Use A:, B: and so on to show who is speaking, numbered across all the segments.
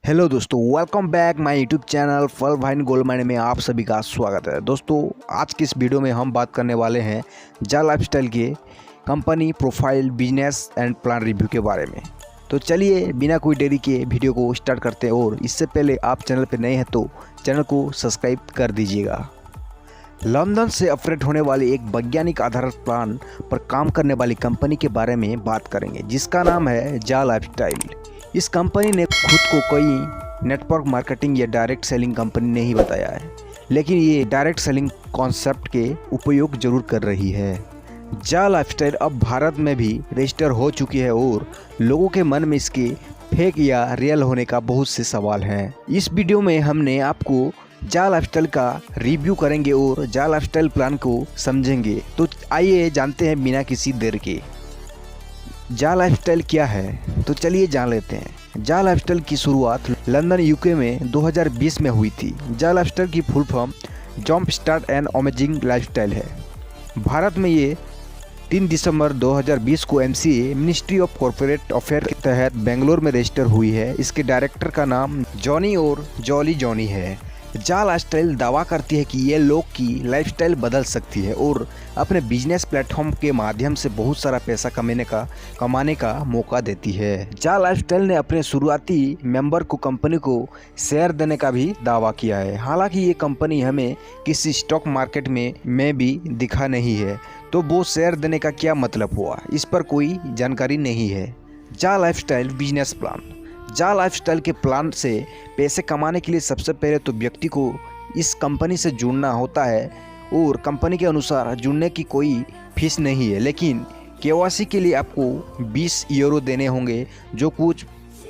A: Hello दोस्तों, welcome back my YouTube channel फल wine gold mine में आप सभी का स्वागत है। दोस्तों, आज की इस वीडियो में हम बात करने वाले हैं जा लाइफस्टाइल के company profile, business and plan review के बारे में। तो चलिए बिना कोई देरी के वीडियो को स्टार्ट करते हैं। और इससे पहले आप चैनल पर नए हैं तो चैनल को सब्सक्राइब कर दीजिएगा। लंदन से ऑपरेट होने वाली एक वैज्ञानिक आधारित प्लान पर काम करने वाली कंपनी के बारे में बात करेंगे, जिसका नाम है जा लाइफस्टाइल। इस कंपनी ने खुद को कोई नेटवर्क मार्केटिंग या डायरेक्ट सेलिंग कंपनी नहीं बताया है, लेकिन ये डायरेक्ट सेलिंग कॉन्सेप्ट के उपयोग जरूर कर रही है। जा लाइफस्टाइल अब भारत में भी रजिस्टर हो चुकी है और लोगों के मन में इसके फेक या रियल होने का बहुत से सवाल हैं। इस वीडियो में हमने आपको जा लाइफस्टाइल का रिव्यू करेंगे और जा लाइफस्टाइल प्लान को समझेंगे। तो आइए जानते हैं बिना किसी देर के जा लाइफस्टाइल क्या है। तो चलिए जान लेते हैं। जा लाइफस्टाइल की शुरुआत लंदन यूके में 2020 में हुई थी। जा लाइफस्टाइल की full form jump start and amazing lifestyle है। भारत में ये 3 दिसंबर 2020 को MCA ministry of corporate affair के तहत बेंगलोर में रजिस्टर हुई है। इसके डायरेक्टर का नाम जॉनी और जॉली जॉनी है। जा लाइफस्टाइल दावा करती है कि ये लोग की लाइफस्टाइल बदल सकती है और अपने बिजनेस प्लेटफॉर्म के माध्यम से बहुत सारा पैसा कमाने का मौका देती है। जा लाइफस्टाइल ने अपने शुरुआती मेंबर को कंपनी को शेयर देने का भी दावा किया है। हालांकि ये कंपनी हमें किसी स्टॉक मार्केट में भी दिखा नहीं है, तो वो शेयर देने का क्या मतलब हुआ, इस पर कोई जानकारी नहीं है। जा लाइफस्टाइल बिजनेस प्लान। जा लाइफस्टाइल के प्लान से पैसे कमाने के लिए सबसे पहले तो व्यक्ति को इस कंपनी से जुड़ना होता है और कंपनी के अनुसार जुड़ने की कोई फीस नहीं है, लेकिन KYC के लिए आपको 20 यूरो देने होंगे, जो कुछ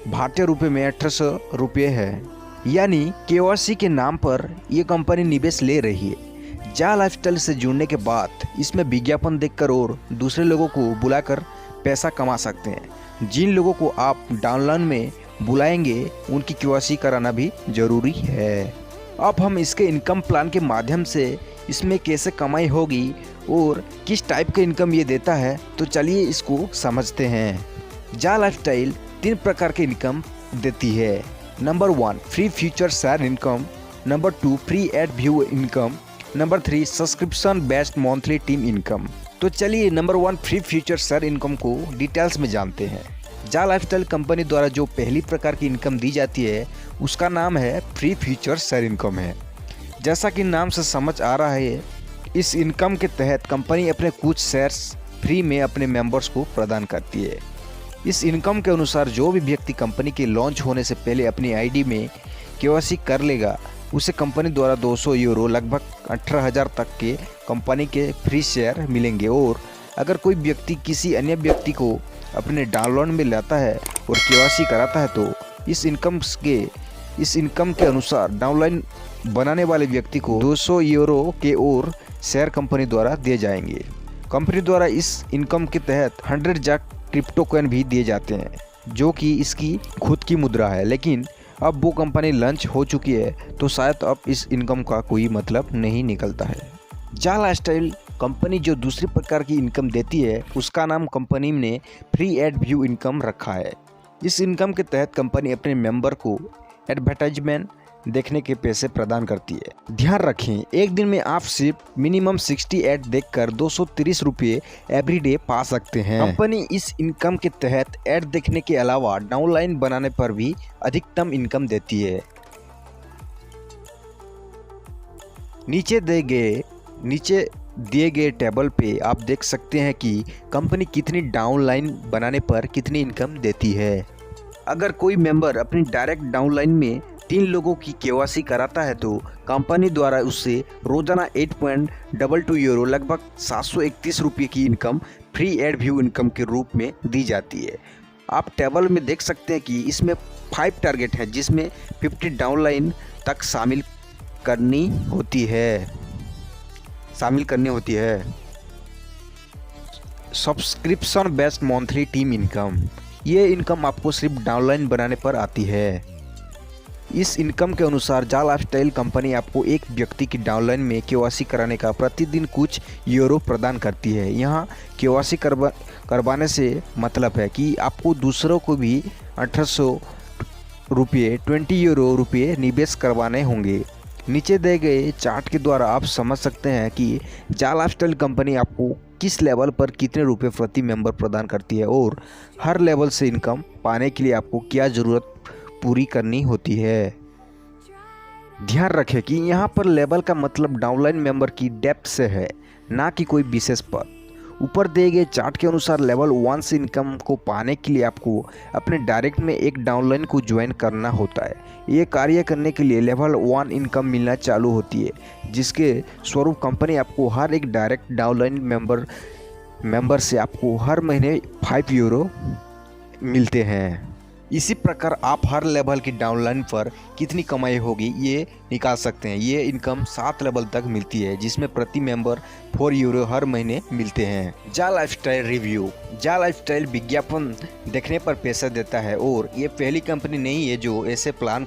A: भारतीय रुपये में 1800 रुपये है। यानी KYC के नाम पर यह कंपनी निवेश ले रही है। जा लाइफस्टाइल से जुड़ने के बाद इसमें विज्ञापन देखकर और दूसरे लोगों को बुलाकर पैसा कमा सकते हैं। जिन लोगों को आप डाउनलाइन में बुलाएंगे उनकी KYC कराना भी जरूरी है। अब हम इसके इनकम प्लान के माध्यम से इसमें कैसे कमाई होगी और किस टाइप का इनकम ये देता है, तो चलिए इसको समझते हैं। जा लाइफस्टाइल 3 प्रकार के इनकम देती है। Number 1 free future share income, number 2 free add view income, number 3 subscription based monthly team income. तो चलिए number 1 free future share income को डिटेल्स में जानते हैं। जा लाइफस्टाइल कंपनी द्वारा जो पहली प्रकार की इनकम दी जाती है उसका नाम है फ्री फ्यूचर शेयर इनकम है। जैसा कि नाम से समझ आ रहा है, इस इनकम के तहत कंपनी अपने कुछ शेयर्स फ्री में अपने मेंबर्स को प्रदान करती है। इस इनकम के अनुसार जो भी व्यक्ति कंपनी के लॉन्च होने से पहले अपनी ID में KYC कर लेगा, उसे कंपनी द्वारा 200 यूरो लगभग 18,000 तक के कंपनी के फ्री शेयर मिलेंगे। और अगर कोई व्यक्ति किसी अन्य व्यक्ति को अपने डाउनलोड में लाता है और KYC कराता है, तो इस इनकम के अनुसार डाउनलाइन बनाने वाले व्यक्ति को 200 यूरो के और शेयर कंपनी द्वारा दिए जाएंगे। कंपनी द्वारा इस इनकम के तहत 100 जा क्रिप्टो कॉइन भी दिए जाते हैं, जो कि इसकी खुद की मुद्रा है। लेकिन अब वो कंपनी लॉन्च हो चुकी है, तो शायद अब इस इनकम का कोई मतलब नहीं निकलता है। जा लाइफस्टाइल कंपनी जो दूसरी प्रकार की इनकम देती है उसका नाम कंपनी ने फ्री एड व्यू इनकम रखा है। इस इनकम के तहत कंपनी अपने मेंबर को एडवर्टाइजमेंट देखने के पैसे प्रदान करती है। ध्यान रखें, एक दिन में आप सिर्फ मिनिमम 60 ऐड देखकर 230 रुपये एवरीडे पा सकते हैं। कंपनी इस इनकम के तहत ऐड देखने के अलावा डाउनलाइन बनाने पर भी अधिकतम इनकम देती है। नीचे दिए गए टेबल पे आप देख सकते हैं कि कंपनी कितनी डाउनलाइन बनाने पर कितनी इनकम देती है। अगर कोई मेंबर अपनी डायरेक्ट डाउनलाइन में 3 लोगों की KYC कराता है, तो कंपनी द्वारा उससे रोजाना 8.22 यूरो लगभग 731 रुपये की income free add view income के रूप में दी जाती है। आप टेबल में देख सकते हैं कि इसमें 5 टारगेट है, जिसमें 50 डाउनलाइन तक शामिल करनी होती है। Subscription based monthly team income, ये इनकम आपको सिर्फ डाउनलाइन बनाने पर आती है। इस इनकम के अनुसार जा लाइफस्टाइल कंपनी आपको एक व्यक्ति की डाउनलाइन में KYC कराने का प्रतिदिन कुछ यूरो प्रदान करती है। यहाँ KYC करवाने से मतलब है कि आपको दूसरों को भी 1800 रुपये निवेश करवाने होंगे। नीचे दिए गए चार्ट के द्वारा आप समझ सकते हैं कि जाल लाइफस्टाइल कंपनी आपको किस लेवल पर कितने रुपए प्रति मेंबर प्रदान करती है और हर लेवल से इनकम पाने के लिए आपको क्या ज़रूरत पूरी करनी होती है। ध्यान रखें कि यहाँ पर लेवल का मतलब डाउनलाइन मेंबर की डेप्थ से है, ना कि कोई विशेष पद। ऊपर दिए गए चार्ट के अनुसार लेवल 1 से इनकम को पाने के लिए आपको अपने डायरेक्ट में एक डाउनलाइन को ज्वाइन करना होता है। ये कार्य करने के लिए लेवल 1 इनकम मिलना चालू होती है, जिसके स्वरूप कंपनी आपको हर एक डायरेक्ट डाउनलाइन मेंबर से आपको हर महीने 5 यूरो मिलते हैं। इसी प्रकार आप हर लेवल की डाउनलाइन पर कितनी कमाई होगी ये निकाल सकते हैं। ये इनकम 7 लेवल तक मिलती है, जिसमें प्रति मेंबर 4 यूरो हर महीने मिलते हैं। जाल लाइफस्टाइल रिव्यू। जाल लाइफस्टाइल विज्ञापन देखने पर पैसा देता है और ये पहली कंपनी नहीं है जो ऐसे प्लान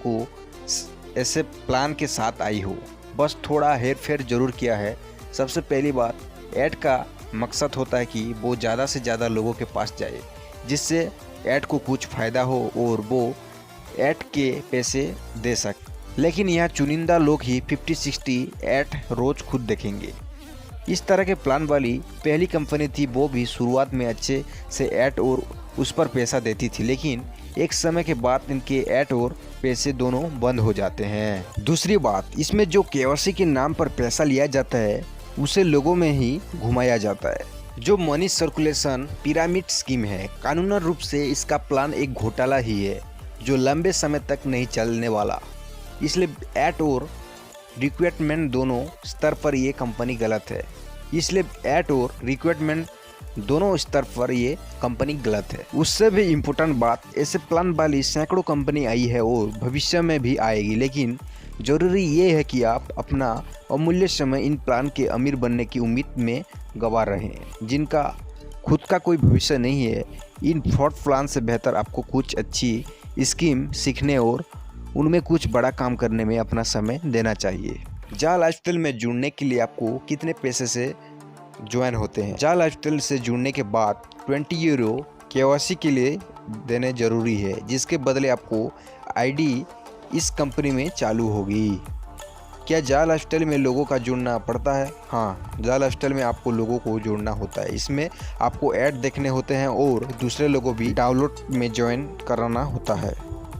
A: के साथ आई हो। बस थोड़ा हेर फेर जरूर किया है। सबसे पहली बात, ऐड का मकसद होता है कि वो ज़्यादा से ज़्यादा लोगों के पास जाए, जिससे ऐड को कुछ फ़ायदा हो और वो ऐड के पैसे दे सके। लेकिन यहाँ चुनिंदा लोग ही 50-60 ऐड रोज़ खुद देखेंगे। इस तरह के प्लान वाली पहली कंपनी थी। वो भी शुरुआत में अच्छे से ऐड और उस पर पैसा देती थी, लेकिन एक समय के बाद इनके ऐड और पैसे दोनों बंद हो जाते हैं। दूसरी बात, इसमें जो केवाईसी के नाम पर पैसा लिया जाता है उसे लोगों में ही घुमाया जाता है, जो मनी सर्कुलेशन पिरामिड स्कीम है। कानूनन रूप से इसका प्लान एक घोटाला ही है जो लंबे समय तक नहीं चलने वाला। इसलिए ऐड और रिक्वायरमेंट दोनों स्तर पर ये कंपनी गलत है। उससे भी इम्पोर्टेंट बात, ऐसे प्लान वाली सैकड़ों कंपनी आई है और भविष्य में भी आएगी, लेकिन ज़रूरी ये है कि आप अपना अमूल्य समय इन प्लान के अमीर बनने की उम्मीद में गंवा रहे हैं, जिनका खुद का कोई भविष्य नहीं है। इन फ्रॉड प्लान से बेहतर आपको कुछ अच्छी स्कीम सीखने और उनमें कुछ बड़ा काम करने में अपना समय देना चाहिए। जाल लाइफस्टाइल में जुड़ने के लिए आपको कितने पैसे से ज्वाइन होते हैं? जाल लाइफस्टाइल से जुड़ने के बाद 20 यूरो केवाईसी के लिए देने जरूरी है, जिसके बदले आपको आईडी इस कंपनी में चालू होगी। क्या जाल लाइफस्टाइल में लोगों का जुड़ना पड़ता है? हाँ, जाल लाइफस्टाइल में आपको लोगों को जोड़ना होता है। इसमें आपको ऐड देखने होते हैं और दूसरे लोगों भी डाउनलोड में ज्वाइन कराना होता है।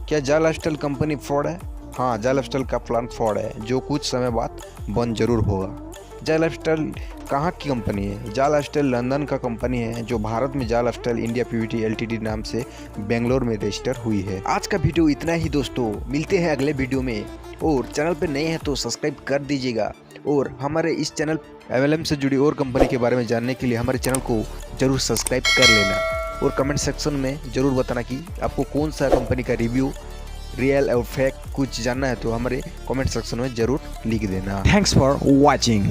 A: क्या जाल लाइफस्टाइल कंपनी फ्रॉड है? हाँ, जाल लाइफस्टाइल का प्लान फ्रॉड है, जो कुछ समय बाद बंद जरूर होगा। जाल लाइफस्टाइल कहाँ की कंपनी है? जाल लाइफस्टाइल लंदन का कंपनी है, जो भारत में जाल लाइफस्टाइल इंडिया पीवीटी एलटीडी नाम से बेंगलोर में रजिस्टर हुई है। आज का वीडियो इतना ही दोस्तों, मिलते हैं अगले वीडियो में। और चैनल पर नए हैं तो सब्सक्राइब कर दीजिएगा और हमारे इस चैनल MLM से जुड़ी और कंपनी के बारे में जानने के लिए हमारे चैनल को जरूर सब्सक्राइब कर लेना और कमेंट सेक्शन में ज़रूर बताना कि आपको कौन सा कंपनी का रिव्यू रियल और फेक कुछ जानना है तो हमारे कमेंट सेक्शन में ज़रूर लिख देना। Thanks for watching.